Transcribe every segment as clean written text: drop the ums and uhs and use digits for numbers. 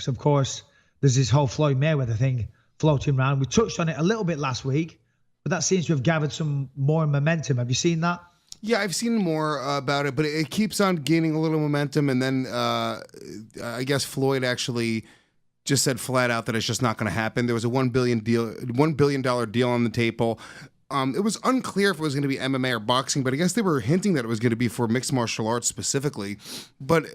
Of course, there's this whole Floyd Mayweather thing floating around. We touched on it a little bit last week, but that seems to have gathered some more momentum. Have you seen that? Yeah, I've seen more about it, but it keeps on gaining a little momentum. And then I guess Floyd actually just said flat out that it's just not going to happen. There was a $1 billion deal on the table. It was unclear if it was going to be MMA or boxing, but I guess they were hinting that it was going to be for mixed martial arts specifically. But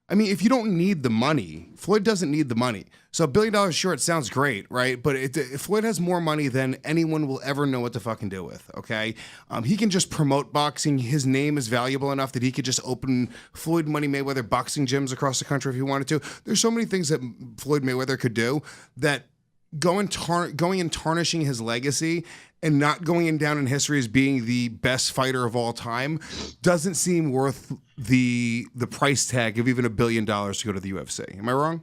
I mean, if you don't need the money, Floyd doesn't need the money. So $1 billion short sounds great, right? But Floyd has more money than anyone will ever know what to fucking do with, okay? He can just promote boxing. His name is valuable enough that he could just open Floyd Money Mayweather boxing gyms across the country if he wanted to. There's so many things that Floyd Mayweather could do that going and tarnishing his legacy and not going in down in history as being the best fighter of all time doesn't seem worth the price tag of even $1 billion to go to the UFC. Am I wrong?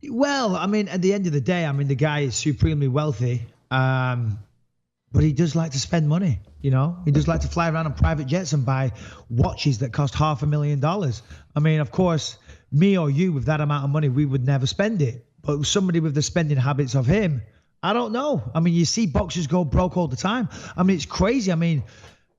Well, I mean, at the end of the day, I mean, the guy is supremely wealthy, but he does like to spend money, you know? He does like to fly around on private jets and buy watches that cost $500,000. I mean, of course, me or you with that amount of money, we would never spend it. But somebody with the spending habits of him, I don't know. I mean, you see boxers go broke all the time. I mean, it's crazy. I mean,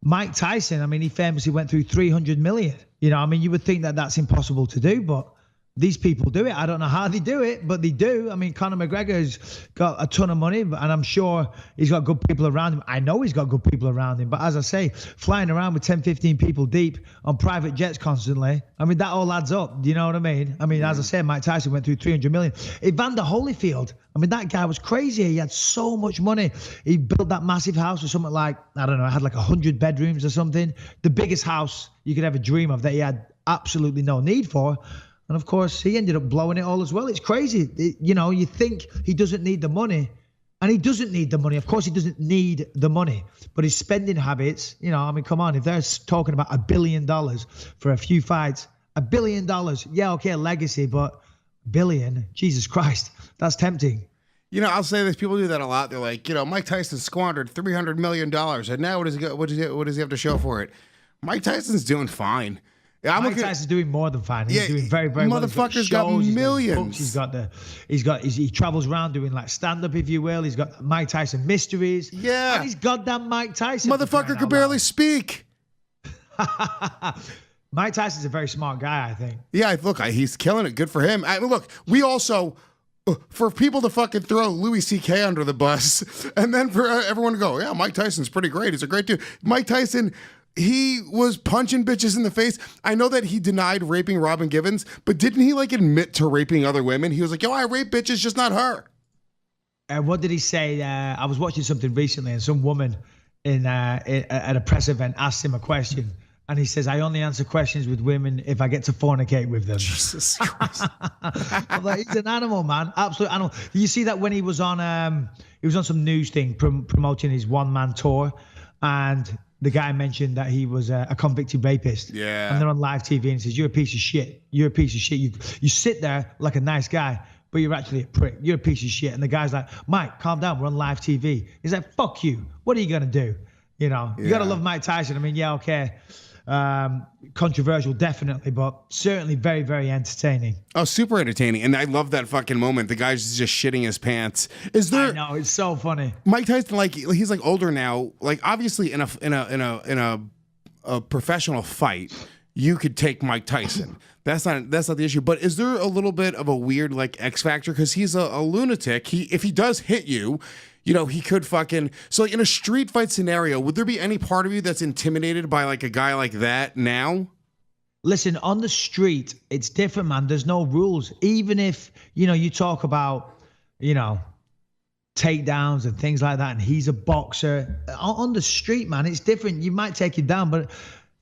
Mike Tyson, I mean, he famously went through 300 million. You know, I mean, you would think that that's impossible to do, but these people do it. I don't know how they do it, but they do. I mean, Conor McGregor's got a ton of money, and I'm sure he's got good people around him. I know he's got good people around him. But as I say, flying around with 10, 15 people deep on private jets constantly, I mean, that all adds up. Do you know what I mean? I mean, as I said, Mike Tyson went through 300 million. Evander Holyfield, I mean, that guy was crazy. He had so much money. He built that massive house with something like, I don't know, it had like 100 bedrooms or something. The biggest house you could ever dream of that he had absolutely no need for. And of course, he ended up blowing it all as well. It's crazy. You know, you think he doesn't need the money, and he doesn't need the money. Of course, he doesn't need the money, but his spending habits, you know, I mean, come on. If they're talking about $1 billion for a few fights, $1 billion, yeah, okay, a legacy, but billion, Jesus Christ, that's tempting. You know, I'll say this. People do that a lot. They're like, you know, Mike Tyson squandered $300 million, and now what does he have to show for it? Mike Tyson's doing fine. Yeah, Mike Tyson's doing more than fine. He's doing very, very well. Motherfucker's got millions. He travels around doing like stand-up, if you will. He's got Mike Tyson mysteries. Yeah. And he's goddamn Mike Tyson. Motherfucker could barely speak. Mike Tyson's a very smart guy, I think. Yeah, look, he's killing it. Good for him. I mean, look, we also, for people to fucking throw Louis C.K. under the bus, and then for everyone to go, yeah, Mike Tyson's pretty great. He's a great dude. Mike Tyson, he was punching bitches in the face. I know that he denied raping Robin Givens, but didn't he like admit to raping other women? He was like, yo, I rape bitches, just not her. What did he say? I was watching something recently, and some woman at a press event asked him a question. And he says, I only answer questions with women if I get to fornicate with them. Jesus Christ. I'm like, he's an animal, man. Absolute animal. Did you see that when he was on some news thing promoting his one-man tour, and the guy mentioned that he was a convicted rapist. Yeah. And they're on live TV and he says, you're a piece of shit. You're a piece of shit. You sit there like a nice guy, but you're actually a prick. You're a piece of shit. And the guy's like, Mike, calm down. We're on live TV. He's like, fuck you. What are you going to do? You know, you got to love Mike Tyson. I mean, yeah, okay. Controversial, definitely, but certainly very, very entertaining. Oh, super entertaining. And I love that fucking moment. The guy's just shitting his pants. Is there? I know, it's so funny. Mike Tyson, like, he's like older now. Like, obviously in a professional fight, you could take Mike Tyson. That's not the issue. But is there a little bit of a weird like X factor? Because he's a lunatic. If he does hit you, you know, he could fucking... So like in a street fight scenario, would there be any part of you that's intimidated by like a guy like that now? Listen, on the street, it's different, man. There's no rules. Even if, you know, you talk about, you know, takedowns and things like that, and he's a boxer. On the street, man, it's different. You might take him down, but...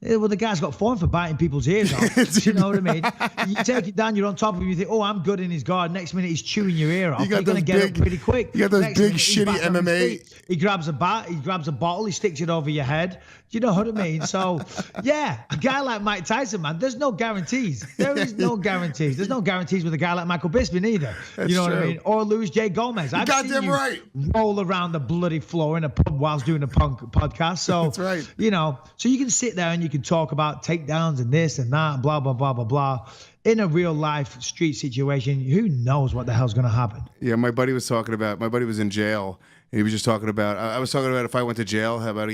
Well, the guy's got form for biting people's ears off. You know what I mean? You take it down, you're on top of him, you think, oh, I'm good in his guard. Next minute, he's chewing your ear off. You're going to get up pretty quick. You got those Next big, minute, shitty MMA. He grabs a bat, he grabs a bottle, he sticks it over your head. Do you know what I mean? So, yeah, a guy like Mike Tyson, man, there's no guarantees. There is no guarantees. There's no guarantees with a guy like Michael Bisping either. That's you know true. what I mean? Or Luis J. Gomez. I've seen you right. roll around the bloody floor in a pub whilst doing a podcast. So, that's right. You know, so you can sit there and you can talk about takedowns and this and that, blah, blah, blah, blah, blah. In a real life street situation, who knows what the hell's going to happen? Yeah, my buddy was in jail, and he was just talking about, I was talking about if I went to jail, how about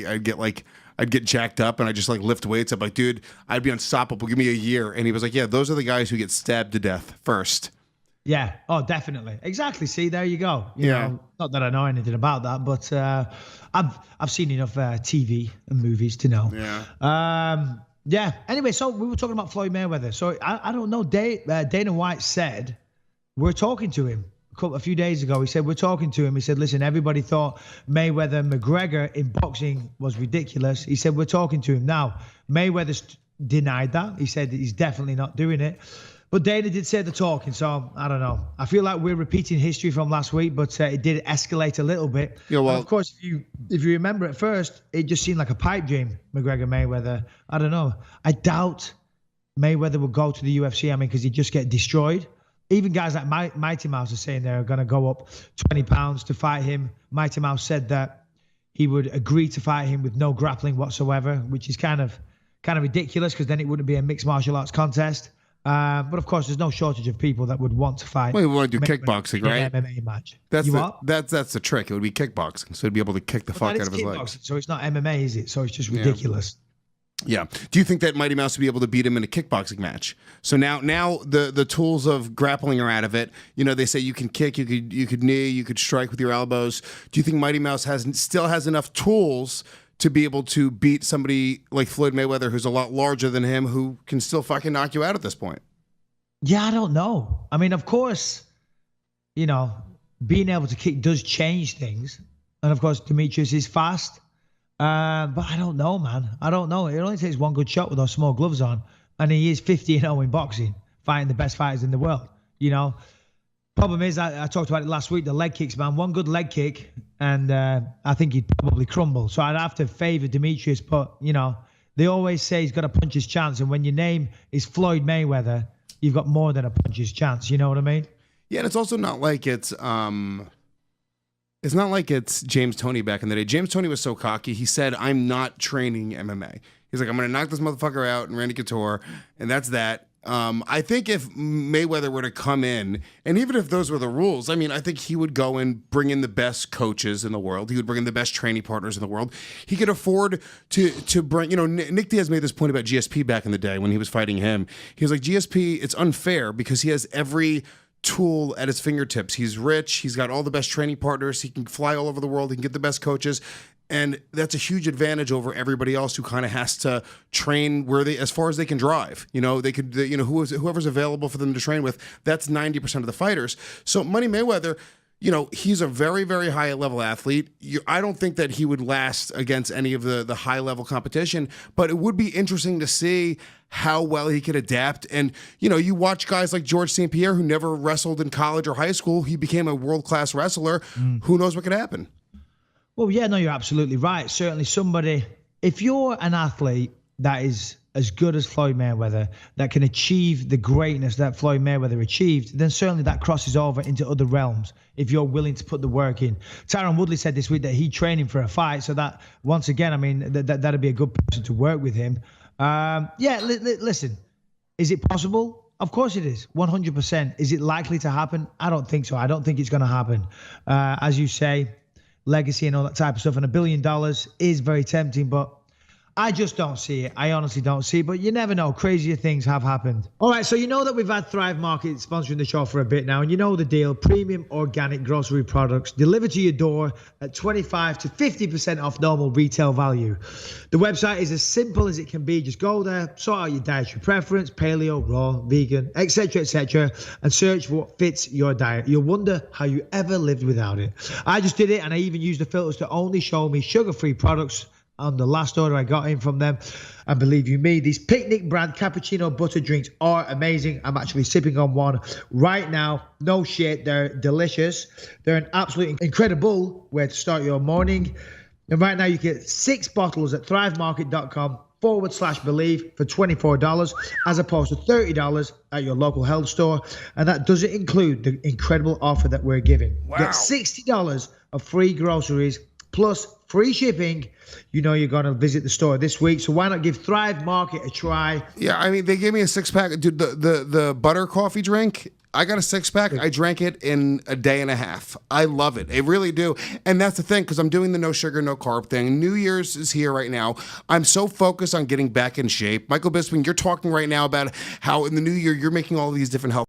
I'd get jacked up and I just like lift weights. I'm like, dude, I'd be unstoppable. Give me a year. And he was like, yeah, those are the guys who get stabbed to death first. Yeah. Oh, definitely. Exactly. See, there you go. You know, not that I know anything about that, but I've seen enough TV and movies to know. Yeah. Yeah. Anyway, so we were talking about Floyd Mayweather. So I don't know. Dana White said we're talking to him a few days ago. He said we're talking to him. He said, listen, everybody thought Mayweather McGregor in boxing was ridiculous. He said we're talking to him now. Mayweather's denied that. He said that he's definitely not doing it. But Dana did say the talking, so I don't know. I feel like we're repeating history from last week, but it did escalate a little bit. Yeah, well, and of course, if you remember at first, it just seemed like a pipe dream, McGregor Mayweather. I don't know. I doubt Mayweather would go to the UFC. I mean, because he'd just get destroyed. Even guys like Mighty Mouse are saying they're going to go up 20 pounds to fight him. Mighty Mouse said that he would agree to fight him with no grappling whatsoever, which is kind of ridiculous because then it wouldn't be a mixed martial arts contest. But of course, there's no shortage of people that would want to fight. Well, we want to do kickboxing, right? MMA match. That's the trick. It would be kickboxing, so he'd be able to kick the fuck out of his legs. So it's not MMA, is it? So it's just ridiculous. Yeah. Do you think that Mighty Mouse would be able to beat him in a kickboxing match? So now the tools of grappling are out of it. You know, they say you can kick, you could knee, you could strike with your elbows. Do you think Mighty Mouse still has enough tools to be able to beat somebody like Floyd Mayweather, who's a lot larger than him, who can still fucking knock you out at this point? Yeah, I don't know. I mean, of course, you know, being able to kick does change things. And of course, Demetrius is fast. But I don't know, man. I don't know. It only takes one good shot with those small gloves on. And he is 50-0 in boxing, fighting the best fighters in the world. You know, problem is, I talked about it last week, the leg kicks, man. One good leg kick, and I think he'd probably crumble. So I'd have to favor Demetrius. But, you know, they always say he's got a puncher's chance. And when your name is Floyd Mayweather, you've got more than a puncher's chance. You know what I mean? Yeah, and it's also not like it's not like it's James Toney back in the day. James Toney was so cocky. He said, I'm not training MMA. He's like, I'm going to knock this motherfucker out and Randy Couture, and that's that. I think if Mayweather were to come in, and even if those were the rules, I mean, I think he would go and bring in the best coaches in the world. He would bring in the best training partners in the world. He could afford to bring, you know, Nick Diaz made this point about GSP back in the day when he was fighting him. He was like, GSP, it's unfair because he has every tool at his fingertips. He's rich. He's got all the best training partners. He can fly all over the world. He can get the best coaches. And that's a huge advantage over everybody else who kind of has to train as far as they can drive. You know, whoever's available for them to train with, that's 90% of the fighters. So Money Mayweather, you know, he's a very, very high level athlete. I don't think that he would last against any of the high level competition, but it would be interesting to see how well he could adapt. And, you know, you watch guys like George St. Pierre, who never wrestled in college or high school. He became a world-class wrestler. Who knows what could happen? Well, yeah, no, you're absolutely right. Certainly somebody, if you're an athlete that is as good as Floyd Mayweather, that can achieve the greatness that Floyd Mayweather achieved, then certainly that crosses over into other realms if you're willing to put the work in. Tyron Woodley said this week that he's training for a fight. So that, once again, I mean, that'd be a good person to work with him. Listen, is it possible? Of course it is, 100%. Is it likely to happen? I don't think so. I don't think it's going to happen. As you say, legacy and all that type of stuff, and $1 billion is very tempting, but I just don't see it. I honestly don't see it, but you never know. Crazier things have happened. All right, so you know that we've had Thrive Market sponsoring the show for a bit now, and you know the deal. Premium organic grocery products delivered to your door at 25 to 50% off normal retail value. The website is as simple as it can be. Just go there, sort out your dietary preference, paleo, raw, vegan, etc., and search for what fits your diet. You'll wonder how you ever lived without it. I just did it, and I even used the filters to only show me sugar-free products on the last order I got in from them. And believe you me, these Picnic brand cappuccino butter drinks are amazing. I'm actually sipping on one right now. No shit, they're delicious. They're an absolutely incredible way to start your morning. And right now you get 6 bottles at thrivemarket.com/believe for $24 as opposed to $30 at your local health store. And that doesn't include the incredible offer that we're giving. Wow. Get $60 of free groceries plus free shipping, you know you're going to visit the store this week. So why not give Thrive Market a try? Yeah, I mean, they gave me a 6-pack. Dude, the butter coffee drink, I got a 6-pack. I drank it in a day and a half. I love it. I really do. And that's the thing, because I'm doing the no sugar, no carb thing. New Year's is here right now. I'm so focused on getting back in shape. Michael Bisping, you're talking right now about how in the new year, you're making all these different health